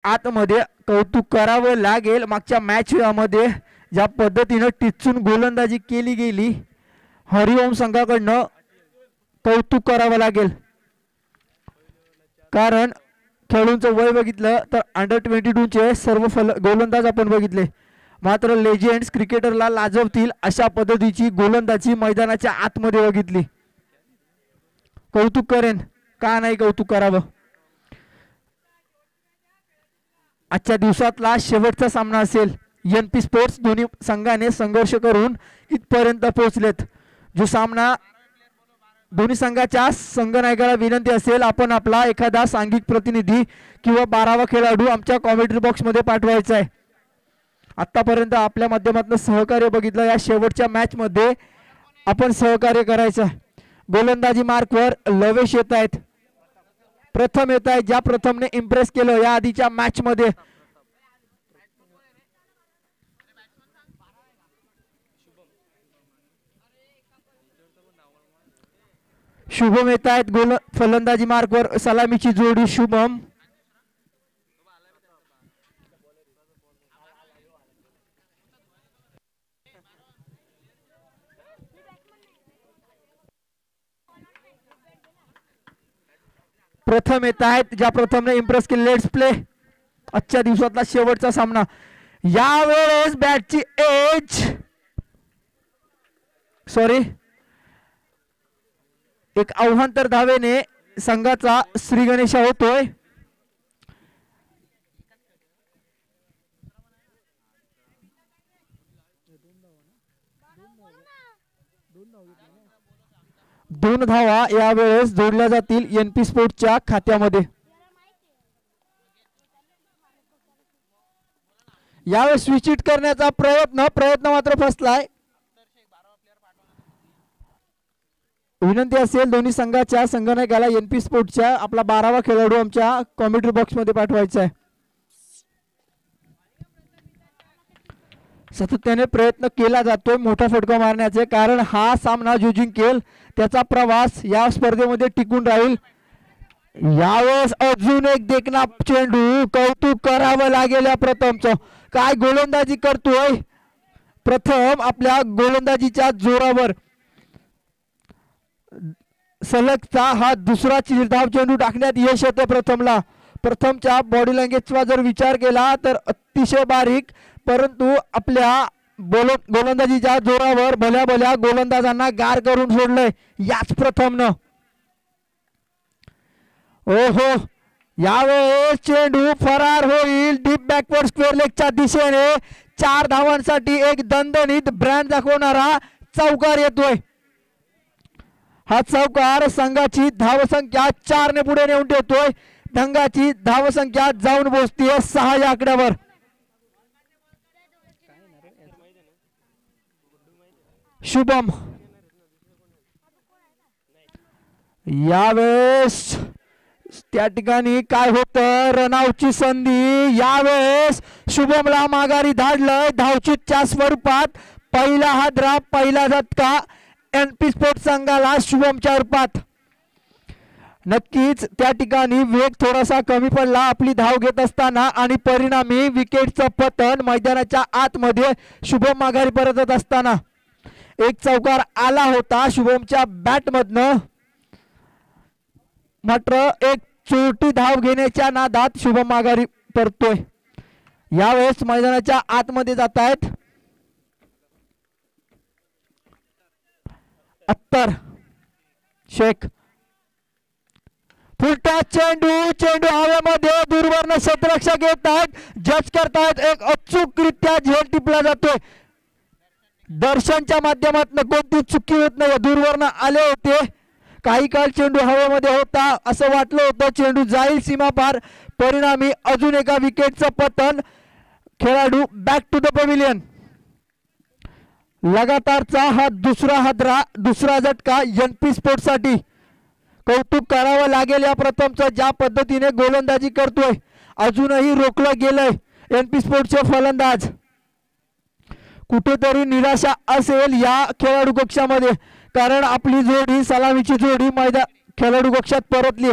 आतमध्ये कौतुक करावं लागेल. मागच्या मॅच मध्ये ज्या पद्धतीनं टिचून गोलंदाजी केली गेली, हरिओम संघाकडनं कौतुक करावं लागेल. कारण खेळूंचं वय बघितलं तर अंडर-22चे सर्व गोलंदाज आपण बघितले, मात्र लेजेंड्स क्रिकेटरला लाजवतील अशा पद्धतीची गोलंदाजी मैदानाच्या आतमध्ये बघितली. कौतुक करेन, का नाही कौतुक करावं. आजच्या दिवसातला शेवटचा सामना असेल. NP स्पोर्ट्स दोन्ही संघाने संघर्ष करून इथपर्यंत पोहोचलेत. जो सामना दोन्ही संघाच्या संघनायकाला विनंती असेल, आपण आपला एखादा सांघिक प्रतिनिधी किंवा 12वा खेळाडू आमच्या कॉमेंट्री बॉक्स मध्ये पाठवायचा आहे. आतापर्यंत आपल्या माध्यमातून सहकार्य बघितलं, या शेवटच्या मॅच मध्ये आपण सहकार्य करायचं. गोलंदाजी मार्कवर लवेश येत आहेत. प्रथम येत आहे, ज्या प्रथमने इम्प्रेस केलं या आधीच्या मॅच मध्ये. शुभम येत आहेत फलंदाजी मार्कवर. सलामीची जोडी शुभम. प्रथम येत आहेत, ज्या प्रथमने इम्प्रेस केले. Let's play. आजच्या दिवसातला शेवटचा सामना. यावेळेस बॅटची एज एक आव्हांतर धावेने संघाचा श्री गणेशा होतोय. दोन धावा यावेळेस जोडल्या जातील NP स्पोर्ट्सच्या खात्यामध्ये. यावेळेस स्विच हिट करण्याचा प्रयत्न मात्र फसलाय. विनंती असेल दोन्ही संघाच्या संघनायकाला NP स्पोर्ट्सच्या आपला 12वा खेळाडू आमच्या कॉमेंट्री बॉक्स मध्ये पाठवायचा आहे. सातत्याने प्रयत्न केला जातोय मोठा फटका मारण्याचे, कारण हा सामना जो जिंकेल त्याचा प्रवास या स्पर्धेमध्ये टिकून राहील. यावेळेस अजून एक देखना चेंडू. कौतुक करावं लागेल या प्रथमचं. काय गोलंदाजी करतोय प्रथम. आपल्या गोलंदाजीच्या जोरावर सलगचा हा दुसरा चिरधाव चेंडू टाकण्यात यश येते प्रथमला. प्रथमच्या बॉडी लँग्वेजचा जर विचार केला तर अतिशय बारीक, परंतु आपल्या गोलंदाजीच्या जोरावर भल्या गोलंदाजांना गार करून सोडलंय याच प्रथमनं. ओहो, यावेळेस चेंडू फरार होईल डीप बॅकवर्ड स्क्वेअर लेगच्या दिशेने. 4 धावांसाठी एक दणदणीत ब्रँड दाखवणारा चौकार येतोय. हा चौकार संघाची धावसंख्या 4 ने पुढे नेऊन ठेवतोय. संघाची धावसंख्या जाऊन पोहोचतीये 6 या आकड्यावर. शुभम यावेळेस त्या ठिकाणी काय होतं, रनआउटची संधी. यावेळेस शुभमला माघारी धाडलंय धावचीतच्या स्वरूपात. पहिला हादरा, पहिला झटका NP स्पोर्ट्स संघाला शुभमच्या रूपात. नक्कीच त्या ठिकाणी वेग थोडासा कमी पडला आपली धाव घेत असताना, आणि परिणामी विकेटचं पतन मैदानाच्या आतमध्ये शुभम माघारी परतत असताना. एक चौकार आला होता शुभमच्या बॅट मधनं, मात्र एक छोटी धाव घेण्याच्या नादात शुभम माघारी परतोय. यावेळेस मैदानाच्या आतमध्ये जात आहेत अत्तर शेख. फुलटा चेंडू हवेमध्ये दूरवरनं क्षेत्ररक्षक येत आहेत, जज करतायत. एक अचूकरित्या झेल टिपला जातोय. दर्शनच्या माध्यमातून कोणती चुकी होत नाही. दूरवरनं आले होते, काही काळ चेंडू हवेमध्ये होता, असं वाटलं होतं चेंडू जाईल सीमा पार. परिणामी अजून एका विकेटचं पतन. खेळाडू बॅक टू द पॅव्हिलियन. लगातारचा हा दुसरा झटका NP स्पोर्ट्स साठी. कौतुक करावं लागेल या प्रथमचं, ज्या पद्धतीने गोलंदाजी करतोय. अजूनही रोखलं गेलंय NP स्पोर्ट्सचे फलंदाज. कुठेतरी निराशा असेल या खेळाडू कक्षामध्ये, कारण आपली जोडी सलामीची जोडी खेळाडू कक्षात परतली.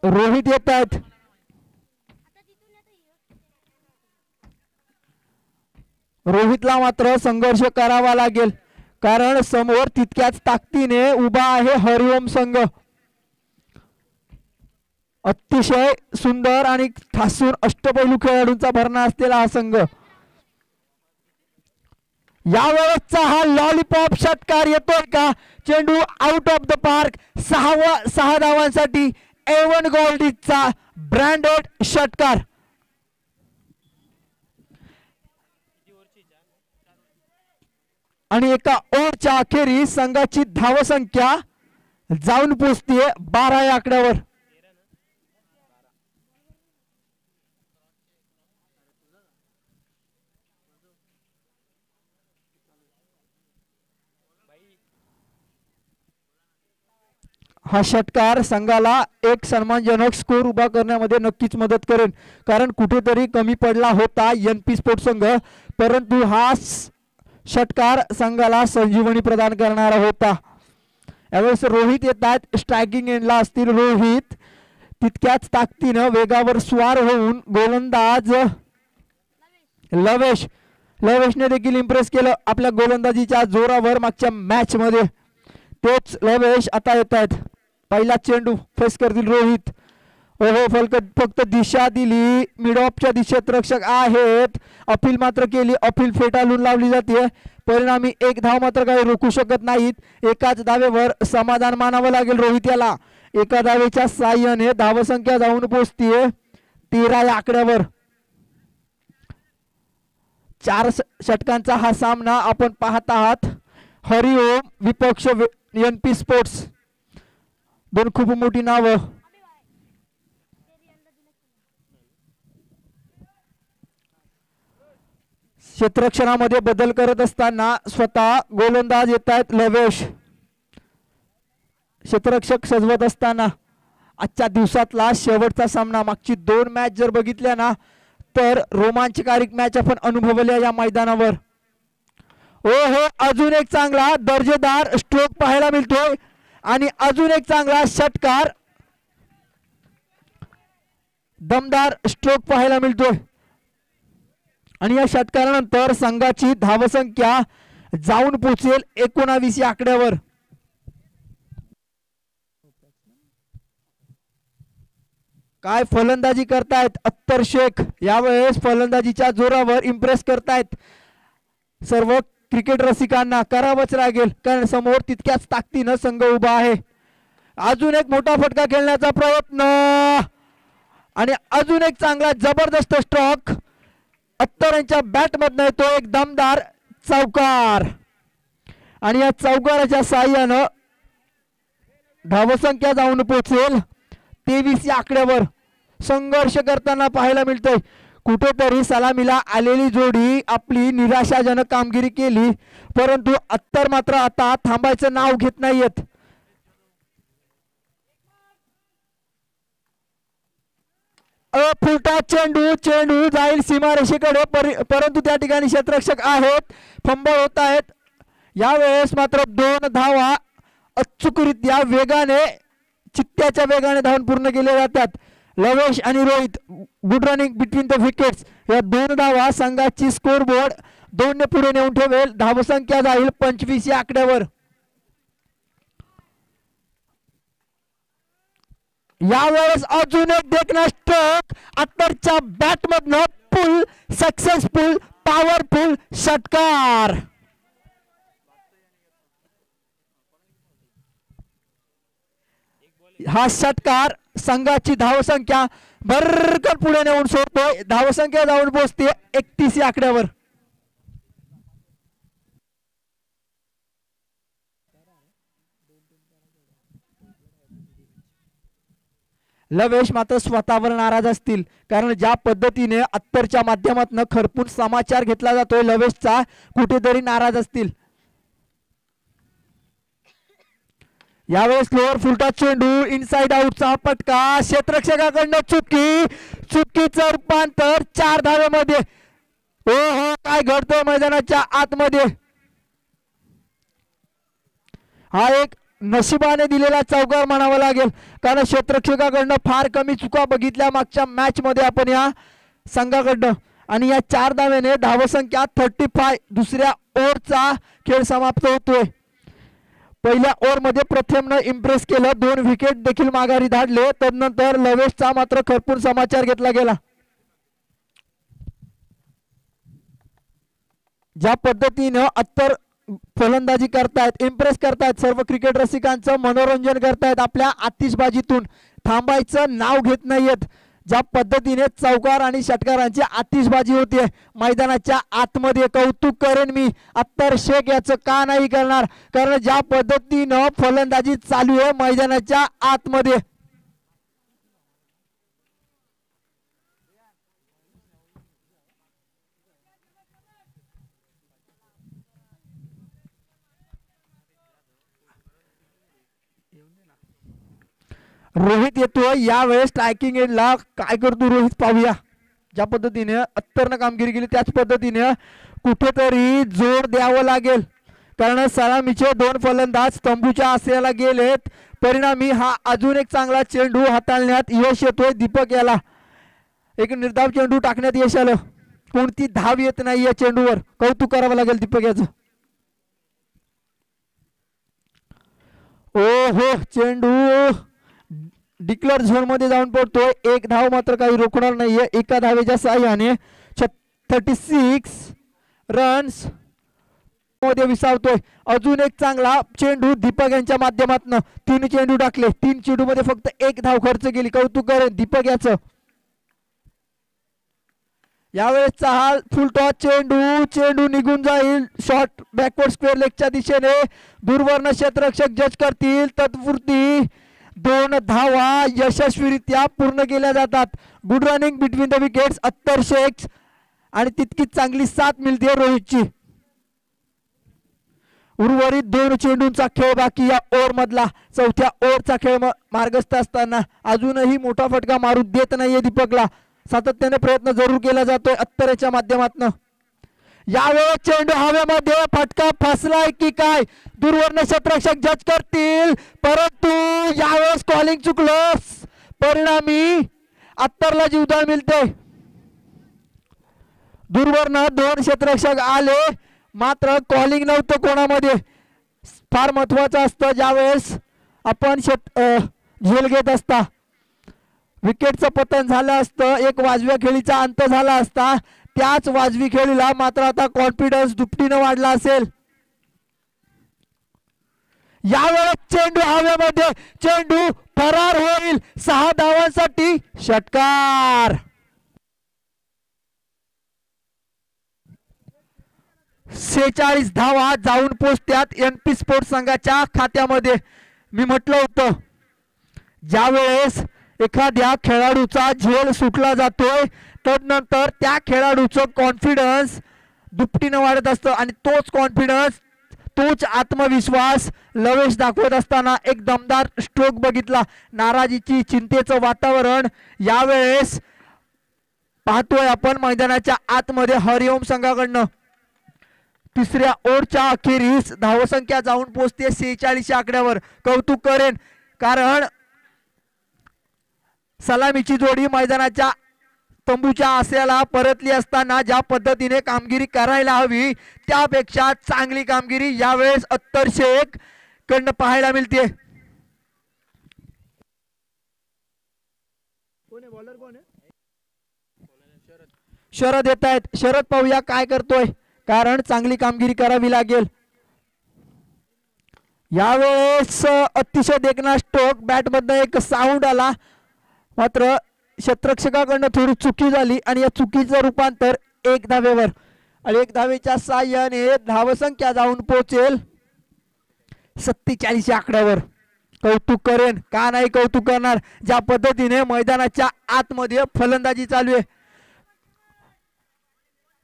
रोहित येत आहेत. रोहितला मात्र संघर्ष करावा लागेल कारण समोर तितक्याच ताकदीने उभा आहे हरिओम संघ. अतिशय सुंदर आणि ठासून अष्टपैलू खेळाडूंचा भरणा असलेला हा संघ. यावेळेसचा हा लॉलीपॉप षटकार येतोय का? चेंडू आउट ऑफ द पार्क. 6 धावांसाठी एवन गोल्डीचा ब्रँडेड षटकार. आणि एका ओव्हरच्या अखेरीस संघाची धावसंख्या जाऊन पोहोचते 12 या आकड्यावर. हा षटकार संघाला एक सन्मानजनक स्कोर उभा करण्यामध्ये नक्कीच मदत करेल कारण कुठेतरी कमी पडला होता एनपी स्पोर्ट्स संघ, परंतु हा षटकार संघाला संजीवनी प्रदान करणारा होता. यावेळेस रोहित येतात स्ट्रायकिंग एंडला असतील. रोहित तितक्याच ताकदीनं वेगावर स्वार होऊन गोलंदाज लवेशने देखील इम्प्रेस केलं आपल्या गोलंदाजीच्या जोरावर मागच्या मॅच मध्ये. तेच लवेश आता येत आहेत. पहिला चेंडू फेस करतील रोहित. ओहो फक्त दिशा दिली. मिड ऑफच्या दिशेत रक्षक आहेत. अपील मात्र केली. अपील फेटाळून लावली जाते. परिणामी एक धाव मात्र काही रोखू शकत नाहीत. एकाच धावेवर समाधान मानावं लागेल रोहित याला. एका धावेच्या साह्याने धावसंख्या जाऊन पोहोचतीये 13 या आकड्यावर. 4 षटकांचा हा सामना आपण पाहत आहात. हरिओम विपक्ष एनपी स्पोर्ट्स. दोन खूप मोठी नावं. क्षेत्ररक्षणामध्ये बदल करत असताना स्वतः गोलंदाज येत आहेत लवेश. क्षेत्ररक्षक सजवत असताना आजच्या दिवसातला शेवटचा सामना. मागची 2 मॅच जर बघितल्या ना तर रोमांचकारी मॅच आपण अनुभवल्या या मैदानावर. हो अजून एक चांगला दर्जेदार स्ट्रोक पाहायला मिळतोय आणि अजून एक चांगला षटकार दमदार स्ट्रोक पाहायला मिळतोय. आणि या षटकारानंतर संघाची धावसंख्या जाऊन पोहोचेल 19 या आकड्यावर. काय फलंदाजी करतायत अत्तर शेख. यावेळेस फलंदाजीच्या जोरावर इम्प्रेस करतायत सर्व क्रिकेट रसिकांना. करावंच लागेल कारण समोर तितक्याच ताकदीनं संघ उभा आहे. अजून एक मोठा फटका खेळण्याचा प्रयत्न आणि अजून एक चांगला जबरदस्त स्ट्रोक अत्तर यांच्या बॅट मधनं येतो. एक दमदार चौकार आणि या चौकाराच्या साह्यानं धावसंख्या जाऊन पोहोचेल 23 या आकड्यावर. संघर्ष करताना पाहायला मिळतंय. कुठेतरी सलामीला आलेली जोडी आपली निराशाजनक कामगिरी केली, परंतु अत्तर मात्र आता थांबायचं नाव घेत नाहीयेत. फुलटा चेंडू जाईल सीमारेषेकडे, परंतु त्या ठिकाणी क्षेत्ररक्षक आहेत. फंबल होत आहेत. यावेळेस मात्र 2 धावा अचूकरित्या वेगाने चित्त्याच्या वेगाने धावून पूर्ण केले जातात. लवेश आणि Rohit good running between the wickets. या 2 धावा संघाची स्कोर बोर्ड 2 ने पुढे नेऊन ठेवेल. धावसंख्या जाईल 25 या आकड्यावर. यावेळेस अजून एक देखना स्ट्रोक अत्तरच्या बॅट मधनं. फुल सक्सेसफुल पॉवरफुल षटकार. हा षटकार संघाची धावसंख्या भरकन पुढे नेऊन सोडतोय. धावसंख्या जाऊन पोहोचते 31 या आकड्यावर. लवेश मात्र स्वतःवर नाराज असतील कारण ज्या पद्धतीने अत्तरच्या माध्यमातून खरपून समाचार घेतला जातोय लवेशचा, कुठेतरी नाराज असतील. यावेळेस लोअर फुलटा चेंडू इनसाइड आउटचा फटका. क्षेत्ररक्षकाकडनं चुकीचं रूपांतर 4 धावेमध्ये. हो काय घडतंय मैदानाच्या आतमध्ये. हा एक नशिबाने दिलेला चौकार म्हणावा लागेल, कारण क्षेत्ररक्षकाकडनं फार कमी चुका बघितल्या मागच्या मॅच मध्ये आपण या संघाकडनं. आणि या 4 धावेने धावसंख्या 35. दुसऱ्या ओव्हरचा खेळ समाप्त होतोय. पहिल्या ओव्हरमध्ये प्रथमनं इम्प्रेस केलं, 2 विकेट देखील माघारी धाडले. तदनंतर लवेशचा मात्र खरपून समाचार घेतला गेला. ज्या पद्धतीनं अत्तर फलंदाजी करतायत, इम्प्रेस करतायत, सर्व क्रिकेट रसिकांचं मनोरंजन करतायत आपल्या आतिषबाजीतून, थांबायचं नाव घेत नाहीयेत. ज्या पद्धतीने चौकार आणि षटकारांची आतिषबाजी होते मैदानाच्या आतमध्ये, कौतुक करेन मी अत्तर शेख याचं, का नाही करणार, कारण ज्या पद्धतीनं फलंदाजी चालू आहे मैदानाच्या आतमध्ये. रोहित येतोय यावेळेस स्ट्रायकिंग एंडला. काय करतो रोहित पाहूया. ज्या पद्धतीने अत्तरनं कामगिरी केली त्याच पद्धतीने कुठेतरी जोर द्यावं लागेल, कारण सलामीचे 2 फलंदाज तंबूच्या आश्रयाला गेलेत. परिणामी हा अजून एक चांगला चेंडू हाताळण्यात यश येतोय दीपक याला. एक निर्धाव चेंडू टाकण्यात यश आलं, कोणती धाव येत नाही या चेंडूवर, कौतुक करावं लागेल दीपक याचं. ओ हो, चेंडू डिक्लेअर झोन मध्ये जाऊन पडतोय. 1 धाव मात्र काही रोखणार नाहीये. एका धावेच्या साहाय्याने 36 रन्स मध्ये विसावतोय. अजून एक चांगला चेंडू दीपक यांच्या माध्यमातून. 3 चेंडू टाकले, 3 चेंडू मध्ये फक्त 1 धाव खर्च केली, कौतुक करेन दीपक याचं. यावेळेसचा हा फुल टॉस चेंडू निघून जाईल. शॉट बॅकवर्ड स्क्वेअर लेगच्या दिशेने दूरवर्ण क्षेत्ररक्षक जज करतील. तत्पुरती 2 धावा यशस्वीरित्या पूर्ण केल्या जातात. Good running between the wickets अत्तर शेख, आणि तितकीच चांगली साथ मिळते रोहितची. उर्वरित 2 चेंडूंचा खेळ बाकी या ओव्हर मधला. चौथ्या ओव्हरचा खेळ मार्गस्थ असताना अजूनही मोठा फटका मारू देत नाहीये दीपकला. सातत्याने प्रयत्न जरूर केला जातोय अत्तरेच्या माध्यमातून. यावेळेस चेंडू हवेमध्ये, फटका फसलाय की काय दूरवर्ण क्षेत्ररक्षक जज करतील, परंतु यावेळेस कॉलिंग चुकलं, परिणामी अत्तरला जीवदान मिळते. दूरवर्ण 2 क्षेत्ररक्षक आले, मात्र कॉलिंग नव्हतं कोणामध्ये. फार महत्वाचं असतं ज्यावेळेस आपण झेल घेत असता. विकेटचं पतन झालं असतं, एक वाजव्या खेळीचा अंत झाला असता. त्याच वाजवी खेळीला मात्र आता कॉन्फिडन्स दुपटीनं वाढला असेल. यावेळेस चेंडू हवेमध्ये, चेंडू फरार होईल. 6 धावांसाठी षटकार. 46 धावा जाऊन पोचत्यात एनपी स्पोर्ट्स संघाच्या खात्यामध्ये. मी म्हटलं होतं ज्यावेळेस एखाद्या खेळाडूचा झेल सुटला जातोय, तदनंतर त्या खेळाडूचं कॉन्फिडन्स दुपटीनं वाढत असतं, आणि तोच कॉन्फिडन्स, तोच आत्मविश्वास लवेश दाखवत असताना एक दमदार स्ट्रोक बघितला. नाराजीची, चिंतेचं वातावरण यावेळेस पाहतोय आपण मैदानाच्या आतमध्ये हरिओम संघाकडनं. 3ऱ्या ओव्हरच्या अखेरीस धावसंख्या जाऊन पोहोचते 46 आकड्यावर. कौतुक करेन, कारण सलामीची जोडी मैदानाच्या तंबूच्या आश्रयाला परतली असताना ज्या पद्धतीने कामगिरी करायला हवी त्यापेक्षा चांगली कामगिरी यावेळेस अत्तर शेख कडनं पाहायला मिळते. शरद येत आहेत. शरद पाहूया काय करतोय, कारण चांगली कामगिरी करावी लागेल. यावेळेस अतिशय देखणा स्ट्रोक, बॅट मधनं एक साऊंड आला, मात्र क्षेत्ररक्षकाकडनं थोडी चुकी झाली, आणि या चुकीचं रूपांतर 1 धावेवर, आणि 1 धावेच्या साह्याने धावसंख्या जाऊन पोहोचेल 47 आकड्यावर. कौतुक करेन, का नाही कौतुक करणार, ज्या पद्धतीने मैदानाच्या आतमध्ये फलंदाजी चालू आहे.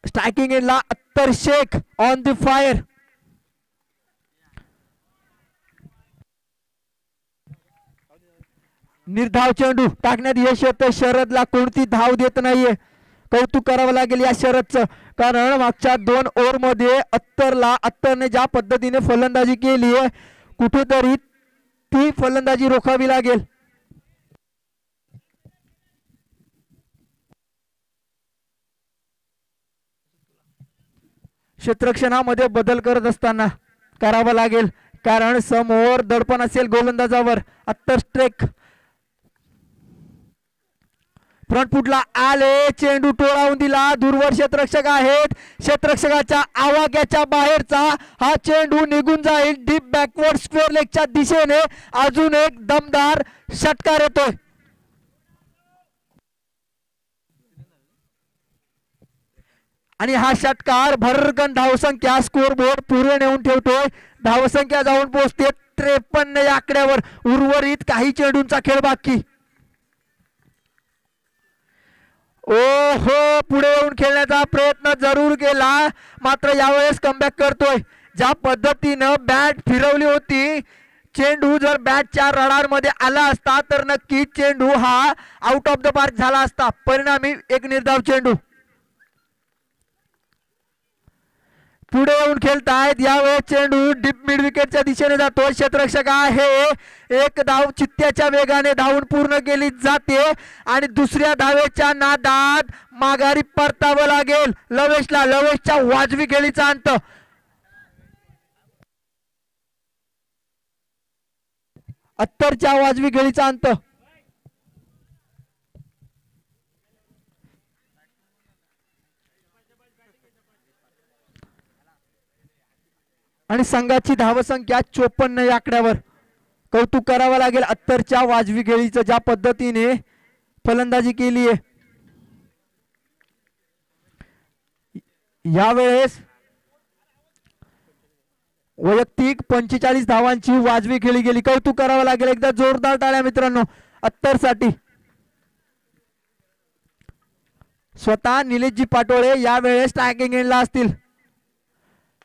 स्ट्रायकिंग एंडला अत्तर शेख ऑन द फायर. निर्धाव चेंडू टाकण्यात यश येतं. शरदला कोणती धाव देत नाहीये, कौतुक करावं लागेल या शरदचं, कारण मागच्या 2 ओव्हर मध्ये अत्तरने ज्या पद्धतीने फलंदाजी केली आहे, कुठेतरी ती फलंदाजी रोखावी लागेल. क्षेत्ररक्षणामध्ये बदल करत असताना करावा लागेल, कारण समोर दडपण असेल गोलंदाजावर. अत्तर स्ट्रेक फ्रंट फुटला आले, चेंडू टोळावून दिला. दूरवर क्षेत्ररक्षक आहेत, क्षेत्ररक्षकाच्या आवाक्याच्या बाहेरचा हा चेंडू निघून जाईल. डीप बॅकवर्ड स्क्वेअर लेगच्या दिशेने अजून एक दमदार षटकार येतोय. आणि हा षटकार भरकन धावसंख्या स्कोर बोर्ड पुढे नेऊन ठेवतोय. धावसंख्या जाऊन पोहोचते 53 या आकड्यावर. उर्वरित काही चेंडूंचा खेळ बाकी. ओहो, पुढे येऊन खेळण्याचा प्रयत्न जरूर केला, मात्र यावेळेस कमबॅक करतोय. ज्या पद्धतीनं बॅट फिरवली होती, चेंडू जर बॅटच्या रडारमध्ये आला असता तर नक्कीच चेंडू हा आउट ऑफ द पार्क झाला असता. परिणामी एक निर्धाव चेंडू. पुढे येऊन खेळतायत. यावेळेस चेंडू डीप मिड विकेटच्या दिशेने जातो. क्षेत्ररक्षक आहे, एक धाव चित्त्याच्या वेगाने धावून पूर्ण केली जाते आणि दुसऱ्या धावेच्या नादात माघारी परतावं लागेल लवेशला. लवेशच्या वाजवी खेळीचा अंत. अत्तरच्या वाजवी खेळीचा अंत. आणि संघाची धावसंख्या 54 या आकड्यावर. कौतुक करावं लागेल अत्तरच्या वाजवी खेळीचं, ज्या पद्धतीने फलंदाजी केली आहे. यावेळेस वैयक्तिक 45 धावांची वाजवी खेळी गेली. कौतुक करावं लागेल. एकदा जोरदार टाळ्या मित्रांनो अत्तरसाठी. स्वतः निलेशजी पाटोळे यावेळेस स्ट्रायकिंग एंडला असतील.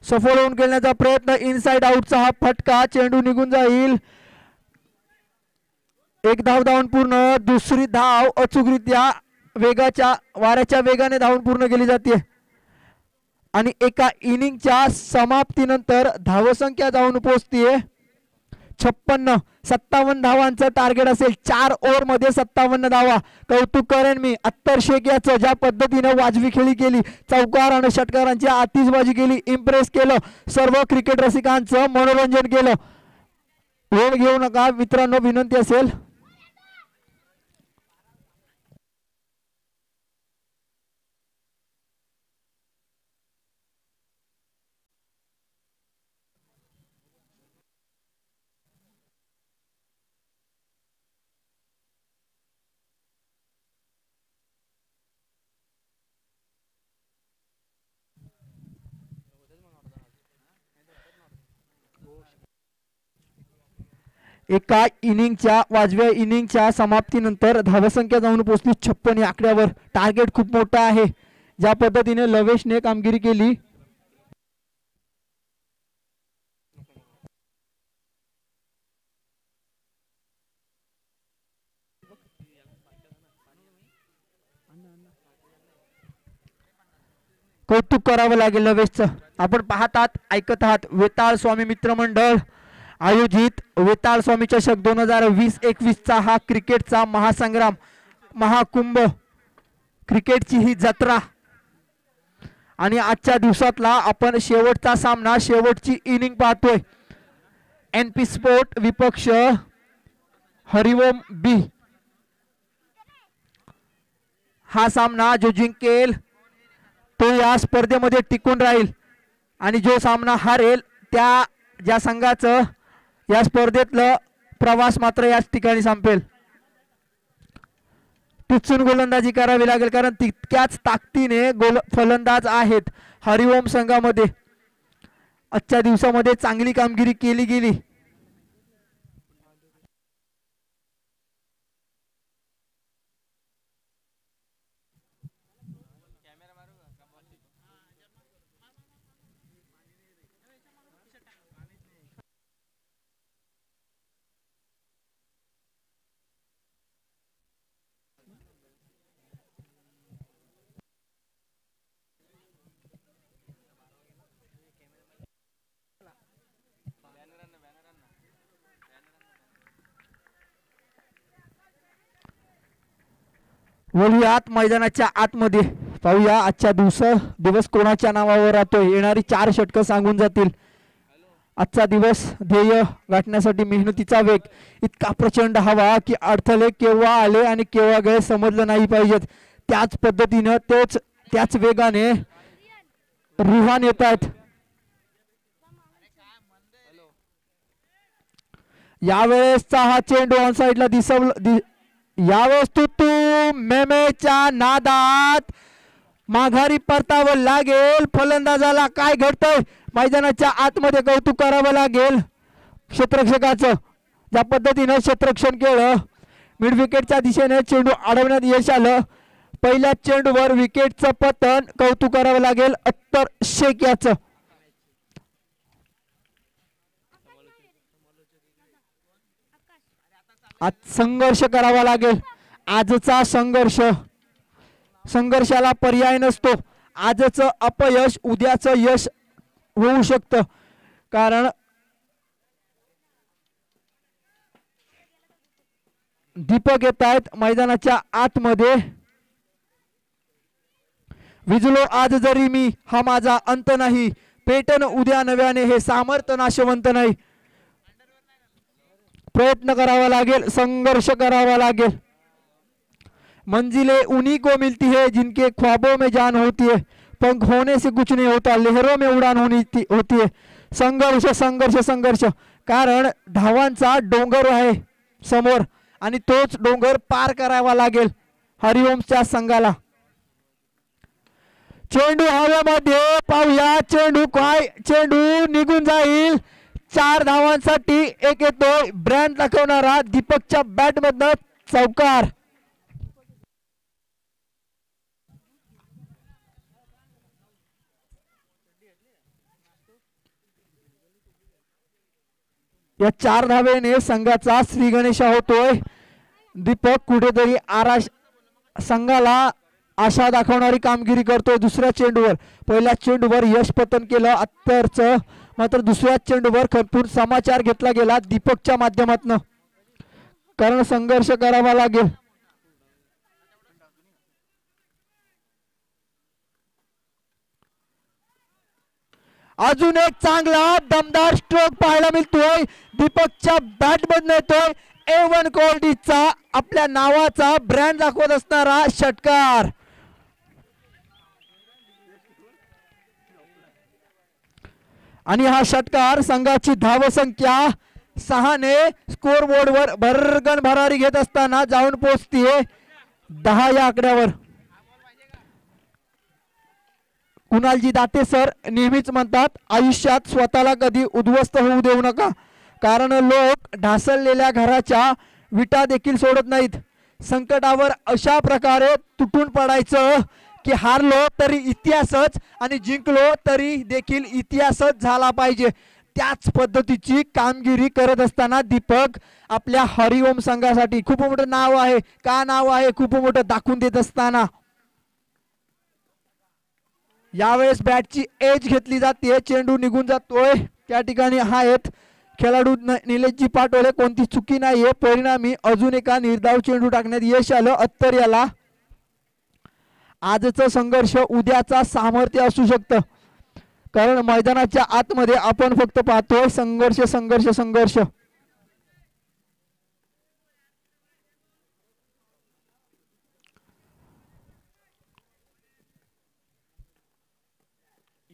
सफल होऊन खेळण्याचा प्रयत्न. इनसाइड आउटचा हा फटका, चेंडू निघून जाईल. एक धाव धावून पूर्ण. दुसरी धाव अचूकरित्या वेगाच्या वाऱ्याच्या वेगाने धावून पूर्ण केली जाते. आणि एका इनिंगच्या समाप्तीनंतर धावसंख्या जाऊन पोहोचतीये 56. 57 धावांचं टार्गेट असेल. 4 ओव्हर मध्ये 57 धावा. कौतुक करेन मी अत्तर शेख याचं, ज्या पद्धतीने वाजवी खेळी केली, चौकार आणि षटकारांची आतिषबाजी केली, इम्प्रेस केलं, सर्व क्रिकेट रसिकांचं मनोरंजन केलं. वेळ घेऊ नका मित्रांनो, विनंती असेल. एका इनिंगच्या वाजव्या इनिंगच्या समाप्तीनंतर धावसंख्या जाऊन पोहोचली 56 या आकड्यावर. टार्गेट खूप मोठा आहे. ज्या पद्धतीने लवेशने कामगिरी केली, कौतुक करावं लागेल लवेशचं. आपण पाहत आहात, ऐकत आहात वेताळ स्वामी मित्रमंडळ आयोजित वेताळ स्वामी चषक 2020-21 चा हा क्रिकेटचा महासंग्राम, महाकुंभ, क्रिकेटची ही जत्रा. आणि आजच्या दिवसातला आपण शेवटचा सामना, शेवटची इनिंग पाहतोय. NP स्पोर्ट विपक्ष हरिओम बी. हा सामना जो जिंकेल तो या स्पर्धेमध्ये टिकून राहील आणि जो सामना हारेल त्या ज्या संघाचं या स्पर्धेतलं प्रवास मात्र याच ठिकाणी संपेल. टिचून गोलंदाजी करावी लागेल, कारण तितक्याच ताकदीने फलंदाज आहेत हरिओम संघामध्ये. आजच्या दिवसामध्ये चांगली कामगिरी केली गेली. वळूयात मैदानाच्या आतमध्ये, पाहूया आजच्या दिवस कोणाच्या नावावर राहतोय. येणारी 4 षटकं सांगून जातील. आजचा दिवस ध्येय गाठण्यासाठी मेहनतीचा वेग इतका प्रचंड हवा की अडथळे केव्हा आले आणि केव्हा गए समजलं नाही पाहिजेत. त्याच पद्धतीनं त्याच वेगाने रुहान येत आहेत. यावेळेसचा हा चेंडू ऑन साइडला यावेळेस तू मेमेच्या नादात माघारी परतावं लागेल. फलंदाजाला काय घडतंय मैदानाच्या आतमध्ये कौतुक करावं लागेल क्षेत्ररक्षकाचं. ज्या पद्धतीनं क्षेत्ररक्षण केलं, मिड विकेटच्या दिशेने चेंडू अडवण्यात यश आलं. पहिल्या चेंडूवर विकेटचं पतन कौतुक करावं लागेल अत्तर शेख याचं. आज संघर्ष करावा लागेल. आजचा संघर्षाला पर्याय नसतो. आजचं अपयश उद्याचं यश होऊ शकतं. कारण दीपक येत आहेत मैदानाच्या आतमध्ये. विजलो आज जरी मी, हा माझा अंत नाही. पेटन उद्या नव्याने, हे सामर्थ्य नाशवंत नाही. प्रयत्न करावा लागेल, संघर्ष करावा लागेल. मंजिलें उन्हीं को मिलती है जिनके ख्वाबों में जान होती है. पंख होने से कुछ नहीं होता, लहरों में उड़ान होती है. संघर्ष संघर्ष संघर्ष. कारण धावांचा डोंगर आहे समोर आणि तोच डोंगर पार करावा लागेल हरिओमच्या संघाला. चेंडू हवेमध्ये, पाहूया चेंडू निघून जाईल. 4 धावांसाठी एक येतोय. ब्रँड दाखवणारा दीपकच्या बॅट मधनं चौकार. या 4 धावेने संघाचा श्री गणेशा होतोय. दीपक कुठेतरी संघाला आशा दाखवणारी कामगिरी करतोय. दुसऱ्या चेंडूवर, पहिल्या चेंडूवर यश पतन केलं अत्तरचं, मात्र दुसऱ्या चेंडूवर खरपूर समाचार घेतला गेला दीपकच्या माध्यमातून. कारण संघर्ष करावा लागेल. अजून एक चांगला दमदार स्ट्रोक पाहायला मिळतोय. दीपकच्या बॅट मधून येतोय A1 क्वालिटीचा, आपल्या नावाचा ब्रँड दाखवत असणारा षटकार. आणि हा षटकार संघाची धावसंख्या 6 ने स्कोर बोर्डवर भरगन भरारी घेत असताना जाऊन पोहोचतीये 10 या आकड्यावर. कुणालजी दाते सर नेहमीच म्हणतात, आयुष्यात स्वतःला कधी उद्ध्वस्त होऊ देऊ नका. कारण लोक ढासळलेल्या घराच्या विटा देखील सोडत नाहीत. संकटावर अशा प्रकारे तुटून पडायचं की हारलो तरी इतिहासच आणि जिंकलो तरी देखील इतिहासच झाला पाहिजे. त्याच पद्धतीची कामगिरी करत असताना दीपक आपल्या हरिओम संघासाठी खूप मोठं नाव आहे. का नाव आहे खूप मोठं दाखवून देत असताना यावेळेस बॅटची एज घेतली जाते. चेंडू निघून जातोय. त्या ठिकाणी आहेत खेळाडू निलेशजी पाटोले. कोणती चुकी नाहीये. परिणामी अजून एका निर्धाव चेंडू टाकण्यात यश आलं अत्तर याला. आजचा संघर्ष उद्याचा सामर्थ्य असू शकतं. कारण मैदानाच्या आतमध्ये आपण फक्त पाहतोय संघर्ष संघर्ष संघर्ष.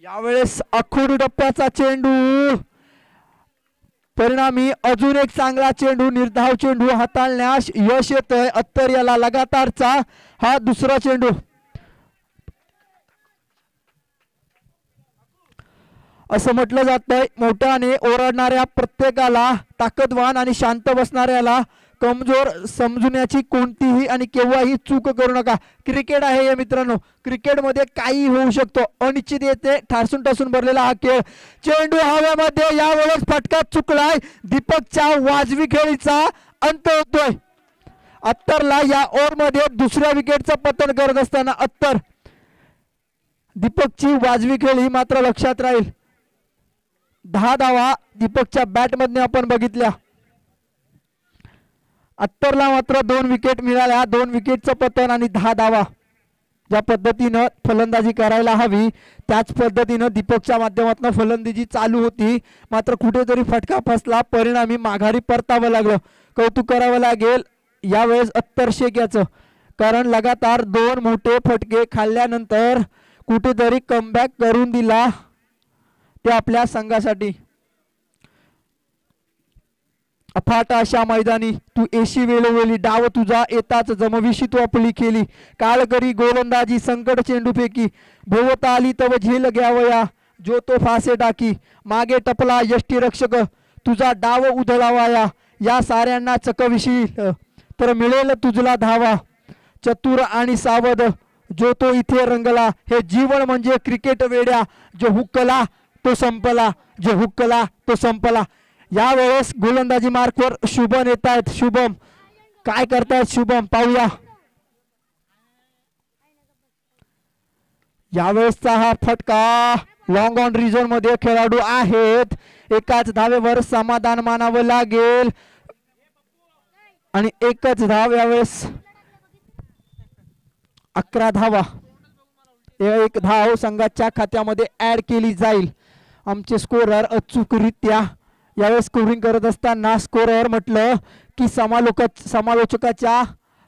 यावेळेस अखूड टप्प्याचा चेंडू. परिणामी अजून एक चांगला चेंडू, निर्धाव चेंडू हाताळण्यास यश येतंय अत्तर याला. लगातारचा हा दुसरा चेंडू. असं म्हटलं जातंय, मोठ्याने ओरडणाऱ्या प्रत्येकाला ताकदवान आणि शांत बसणाऱ्याला कमजोर समजण्याची कोणतीही आणि केव्हाही चूक करू नका. क्रिकेट आहे हे मित्रांनो. क्रिकेटमध्ये काही होऊ शकतो. अनिश्चित येते. ठासून ठासून भरलेला हा खेळ. चेंडू हवेमध्ये. यावेळेस फटका चुकलाय. दीपकच्या वाजवी खेळीचा अंत होतोय. अत्तरला या ओव्हरमध्ये दुसऱ्या विकेटचं पतन करत असताना अत्तर. दीपकची वाजवी खेळी मात्र लक्षात राहील. 10 धावा दीपकच्या बॅट मधने आपण बघितल्या. अत्तरला मात्र 2 विकेट मिळाल्या, 2 विकेटचं पतन आणि 10 धावा. ज्या पद्धतीनं फलंदाजी करायला हवी त्याच पद्धतीनं दीपकच्या माध्यमातून फलंदाजी चालू होती, मात्र कुठेतरी फटका फसला, परिणामी माघारी परतावं लागलं. कौतुक करावं लागेल यावेळेस अत्तर शेख याचं, कारण लगातार 2 मोठे फटके खाल्ल्यानंतर कुठेतरी कमबॅक करून दिला ते आपल्या संघासाठी. अफाट अशा मैदानी तू एशी वेळोवेळी डाव तुझा येताच जमविशी तू आपली केली, काळ करी गोलंदाजी संकट चेंडू फेकी, भोवता आली तव झेल घ्यावया जो तो फासे टाकी, मागे टपला यष्टीरक्षक तुझा डाव उधळावाया, या साऱ्यांना चकविशील तर मिळेल तुझला धावा, चतुर आणि सावध जो तो इथे रंगला, हे जीवन म्हणजे क्रिकेट वेड्या, जो हुकला तो संपला, जो हुकला तो संपला. यावेळेस गोलंदाजी मार्कवर शुभम येत आहेत. शुभम काय करतायत शुभम पाहूया. यावेळेसचा हा फटका लॉंग ऑन रिझन मध्ये खेळाडू आहेत, एकाच धावेवर समाधान मानावं लागेल आणि एकच धाव. यावेळेस 11 धावा, एक धाव संघाच्या खात्यामध्ये ऍड केली जाईल. आमचे स्कोरर अचूकरित्या यावेळेस स्कोरिंग करत असताना स्कोरर म्हटलं की समालोचकाच्या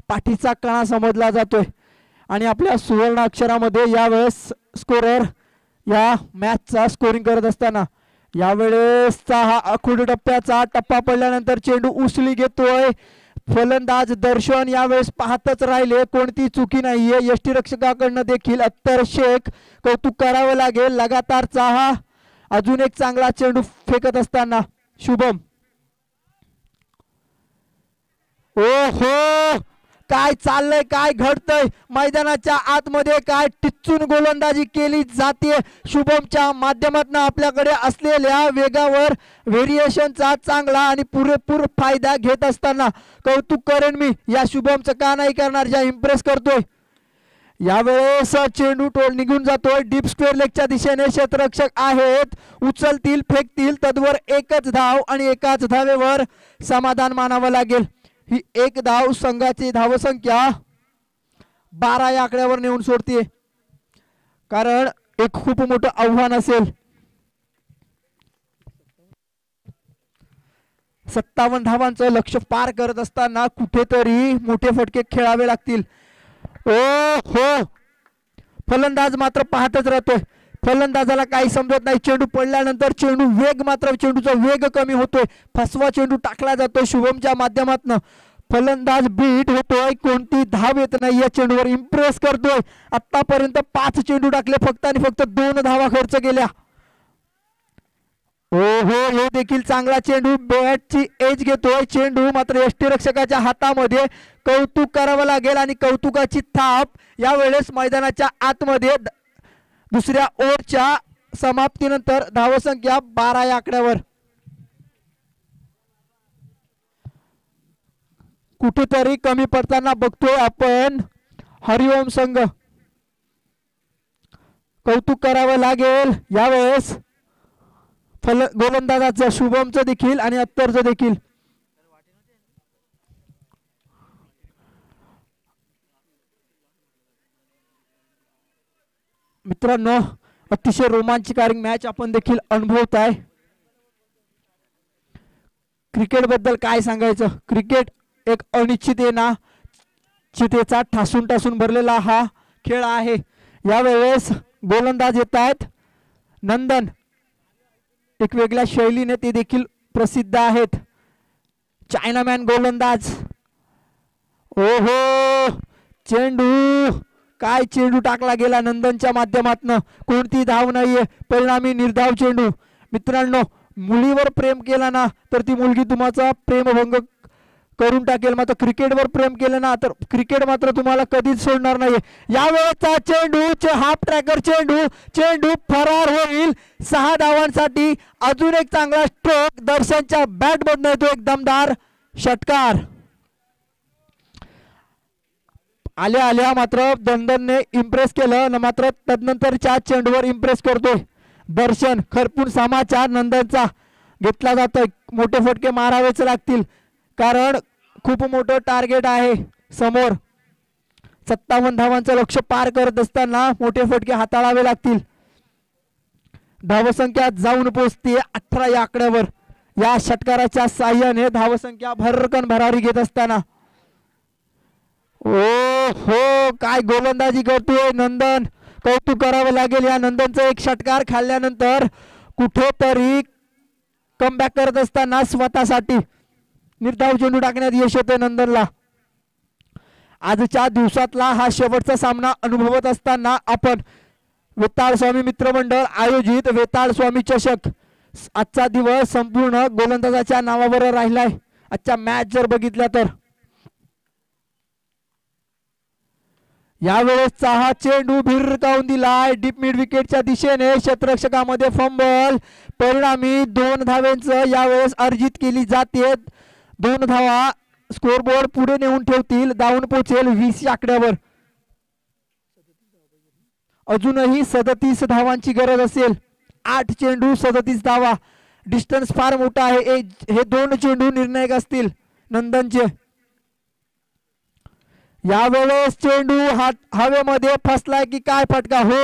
पाठीचा कणा समजला जातोय आणि आपल्या सुवर्ण अक्षरामध्ये यावेळेस स्कोरर या मॅचचा स्कोरिंग करत असताना यावेळेसचा हा आखूड टप्प्याचा टप्पा पडल्यानंतर चेंडू उचली घेतोय फलंदाज दर्शन. यावेळेस पाहतच राहिले, कोणती चुकी नाहीये यष्टीरक्षकाकडनं देखील. अत्तर शेख कौतुक करावं लागेल, लगातारचा हा अजून एक चांगला चेंडू फेकत असताना शुभम. ओहो काय चाललंय, काय घडतंय मैदानाच्या आतमध्ये, काय टिच्चून गोलंदाजी केली जाते. शुभमच्या माध्यमातून आपल्याकडे असलेल्या वेगावर व्हेरिएशनचा चांगला आणि पुरेपूर फायदा घेत असताना कौतुक करेन मी या शुभमचं, का नाही करणार, ज्या इम्प्रेस करतोय. यावेळेस चेंडू निघून जातोय डीप स्क्वेअर लेगच्या दिशेने. क्षेत्ररक्षक आहेत, उचलतील फेकतील, तद्वर एकच धाव आणि एकाच धावेवर समाधान मानावं लागेल. ही एक धाव संघाची धावसंख्या 12 या आकड्यावर नेऊन सोडते, कारण एक खूप मोठं आव्हान असेल. 57 धावांचं लक्ष्य पार करत असताना कुठेतरी मोठे फटके खेळावे लागतील. ओ हो फलंदाज मात्र पाहतच राहतोय, फलंदाजाला काही समजत नाही. चेंडू पडल्यानंतर चेंडूचा वेग कमी होतोय, फसवा चेंडू टाकला जातोय शुभमच्या माध्यमातून. फलंदाज बीट होतोय, कोणती धाव येत नाही या चेंडूवर, इम्प्रेस करतोय. आतापर्यंत 5 चेंडू टाकले फक्त आणि फक्त 2 धावा खर्च केल्या. हो हे देखील चांगला चेंडू, बॅटची एज घेतोय चेंडू, मात्र यष्टीरक्षकाच्या हातामध्ये. कौतुक करावं लागेल आणि कौतुकाची थाप यावेळेस मैदानाच्या आतमध्ये. दुसऱ्या ओव्हरच्या समाप्तीनंतर धावसंख्या 12 या आकड्यावर. कुठेतरी कमी पडताना बघतोय आपण हरिओम संघ. कौतुक करावं लागेल यावेळेस गोलंदाजाचं, शुभमचं देखील आणि अत्तरचं देखील. मित्रांनो अतिशय रोमांचकारी मॅच आपण देखील अनुभवत आहे. क्रिकेट बद्दल काय सांगायचं, क्रिकेट एक अनिश्चितेचा ठासून ठासून भरलेला हा खेळ आहे. यावेळेस गोलंदाज येत आहेत नंदन, एक वेगळ्या शैलीने ते देखील प्रसिद्ध आहेत. चायनामॅन गोलंदाज. ओहो चेंडू, काय चेंडू टाकला गेला नंदनच्या माध्यमातून, कोणती धाव नाहीये, परिणामी निर्धाव चेंडू. मित्रांनो मुलीवर प्रेम केला ना तर ती मुलगी तुम्हाला प्रेमभंग करून टाकेल, मात्र क्रिकेटवर प्रेम केलं ना तर क्रिकेट मात्र तुम्हाला कधीच सोडणार नाही. यावेळेचा चेंडू हाफ ट्रॅकर चेंडू फरार होईल 6 धावांसाठी. अजून एक चांगला स्ट्रोक दर्शनच्या बॅट मधून येतो, एक दमदार षटकार. आल्या मात्र दंदनने इम्प्रेस केलं, मात्र तदनंतरच्या चेंडूवर इम्प्रेस करतोय दर्शन. खरपून समाचार नंदनचा घेतला जातोय, मोठे फटके मारावेच लागतील, कारण खूप मोठं टार्गेट आहे समोर. 57 धावांचं लक्ष्य पार करत असताना मोठे फटके हाताळावे लागतील. धावसंख्या जाऊन पोहोचते 18 या आकड्यावर. या षटकाराच्या साह्याने धावसंख्या भरकन भरारी घेत असताना ओ हो काय गोलंदाजी करतोय नंदन. कौतुक करावं लागेल या नंदनचं. एक षटकार खाल्ल्यानंतर कुठेतरी कमबॅक करत असताना स्वतःसाठी निर्धाव चेंडू टाकण्यात यश येते नंदनला. आजच्या दिवसातला हा शेवटचा सामना अनुभवत असताना आपण वेताळ स्वामी मित्रमंडळ आयोजित वेताळ स्वामी चषक, आजचा दिवस संपूर्ण गोलंदाजाच्या नावावर राहिलाय. आजच्या मॅच जर बघितल्या तर यावेळेसचा हा चेंडू भिरकावून दिलाय डीप मिड विकेटच्या दिशेने. क्षेत्ररक्षकामध्ये फंबल, परिणामी 2 धावेंचं यावेळेस अर्जित केली जाते. 2 धावा स्कोरबोर्ड पुढे नेऊन ठेवतील. धावून पोहोचेल 20 आकड्यावर. अजूनही 37 धावांची गरज असेल. 8 चेंडू 37 धावा. डिस्टन्स फार मोठा आहे. हे 2 चेंडू निर्णायक असतील नंदनचे. यावेळेस चेंडू हवेमध्ये फसलाय की काय फटका. हो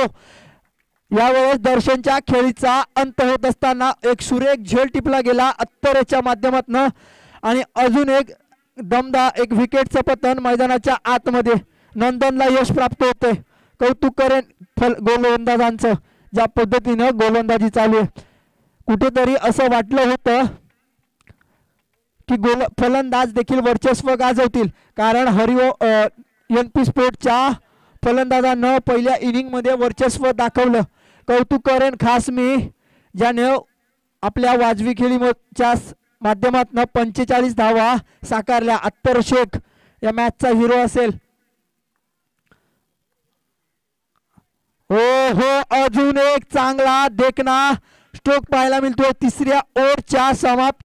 यावेळेस दर्शनच्या खेळीचा अंत होत असताना एक सुरेख झेल टिपला गेला अत्तरेच्या माध्यमातून आणि अजून एक दमदार एक विकेटचं पतन मैदानाच्या आतमध्ये. नंदनला यश प्राप्त होते. कौतुक करेन गोलंदाजांचं ज्या पद्धतीनं गोलंदाजी चालू आहे. कुठेतरी असं वाटलं होतं की फलंदाज देखील वर्चस्व गाजवतील, कारण NP स्पोर्टच्या फलंदाजानं पहिल्या इनिंग मध्ये वर्चस्व दाखवलं. कौतुक करेन खास मी ज्याने आपल्या वाजवी खेळीच्या माध्यमातून 45 धावा साकारल्या. अत्तर शेख या मॅचचा हिरो असेल. हो हो अजून एक चांगला देखना स्ट्रोक पाहायला मिळतोय 3ऱ्या ओव्हरच्या समाप्त.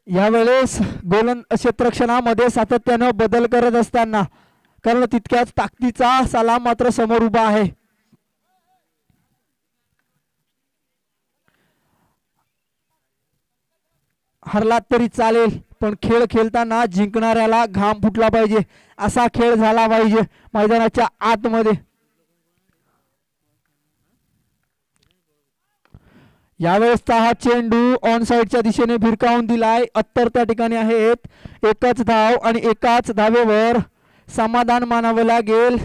यावेळेस क्षेत्ररक्षणामध्ये सातत्यानं बदल करत असताना, कारण तितक्याच ताकदीचा सलाम मात्र समोर उभा आहे. हरलात तरी चालेल, पण खेळ खेळताना जिंकणाऱ्याला घाम फुटला पाहिजे, असा खेळ झाला पाहिजे मैदानाच्या आतमध्ये. यावेळेसचा हा चेंडू ऑन साइडच्या दिशेने भिरकावून दिलाय. अत्तर त्या ठिकाणी आहेत. एकच धाव आणि एकाच धावेवर समाधान मानावं लागेल.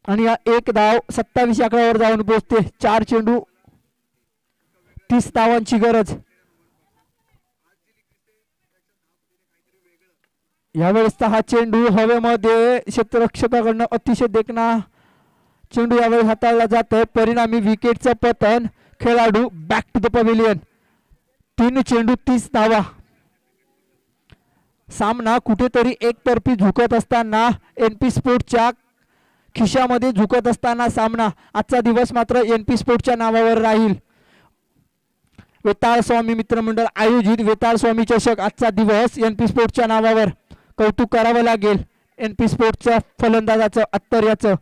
आणि या एक धाव 27 आकड्यावर जाऊन पोहोचते. 4 चेंडू 30 धावांची गरज. यावेळेसचा हा चेंडू हवेमध्ये क्षेत्ररक्षकाकडनं अतिशय देखणा चेंडू यावेळी हाताळला जातोय. परिणामी विकेटचं पतन. खेळाडू बॅक टू द पवेलियन. 3 चेंडू 30 धावा. सामना कुठेतरी एकतर्फी झुकत असताना, NP स्पोर्टच्या खिशामध्ये झुकत असताना सामना आजचा दिवस मात्र NP स्पोर्टच्या नावावर राहील. वेताळ स्वामी मित्रमंडळ आयोजित वेताळ स्वामी चषक आजचा दिवस NP स्पोर्ट्सच्या नावावर कौतुक करावं लागेल. NP स्पोर्ट्सच्या फलंदाजाचं अत्तर्याचं.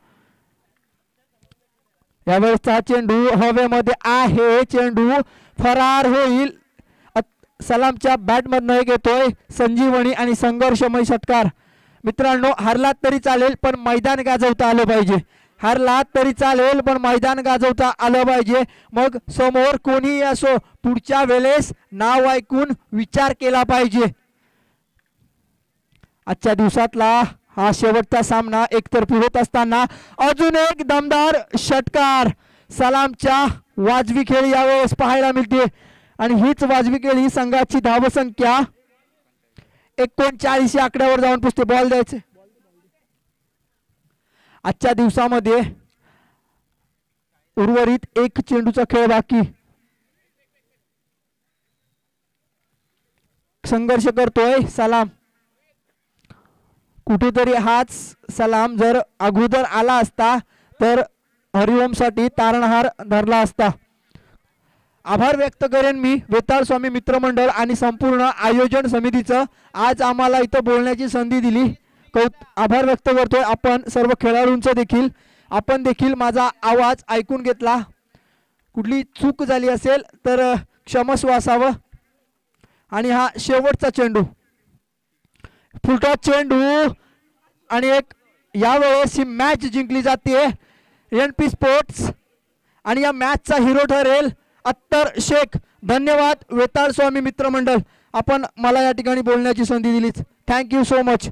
यावेळेसचा चेंडू हवेमध्ये आहे, चेंडू फरार होईल. सलामच्या बॅटमधनं एक येतोय संजीवनी आणि संघर्षमय षटकार. मित्रांनो, हरलात तरी चालेल पण मैदान गाजवता आलं पाहिजे. हरलात तरी चालेल पण मैदान गाजवता आलं पाहिजे. मग समोर कोणी असो पुढच्या वेळेस नाव ऐकून विचार केला पाहिजे. आजच्या दिवसातला हा शेवटचा सामना एकतर्फी होत असताना अजून एक दमदार षटकार. सलामच्या वाजवी खेळी यावेळेस पाहायला मिळते आणि हीच वाजवी खेळी संघाची धावसंख्या 39 या आकड्यावर जाऊन पुसते. बॉल द्यायचे. आजच्या दिवसामध्ये उर्वरित एक चेंडूचा खेळ बाकी. संघर्ष करतोय सलाम. कुठेतरी हाच सलाम जर अगोदर आला असता तर हरिओम साठी तारणहार धरला असता. आभार व्यक्त करेन मी वेताळ स्वामी मित्रमंडळ आणि संपूर्ण आयोजन समितीचं. आज आम्हाला इथं बोलण्याची संधी दिली. आभार व्यक्त करतोय आपण सर्व खेळाडूंचं देखील. आपण देखील माझा आवाज ऐकून घेतला. कुठली चूक झाली असेल तर क्षमस्व असावं. आणि हा शेवटचा चेंडू, फुलटॉस चेंडू आणि एक यावेळेस ही मॅच जिंकली जाते NP स्पोर्ट्स आणि या मॅचचा हिरो ठरेल अत्तर शेख. धन्यवाद वेताळ स्वामी मित्रमंडळ, आपण मला या ठिकाणी बोलण्याची संधी दिलीच. Thank you so much.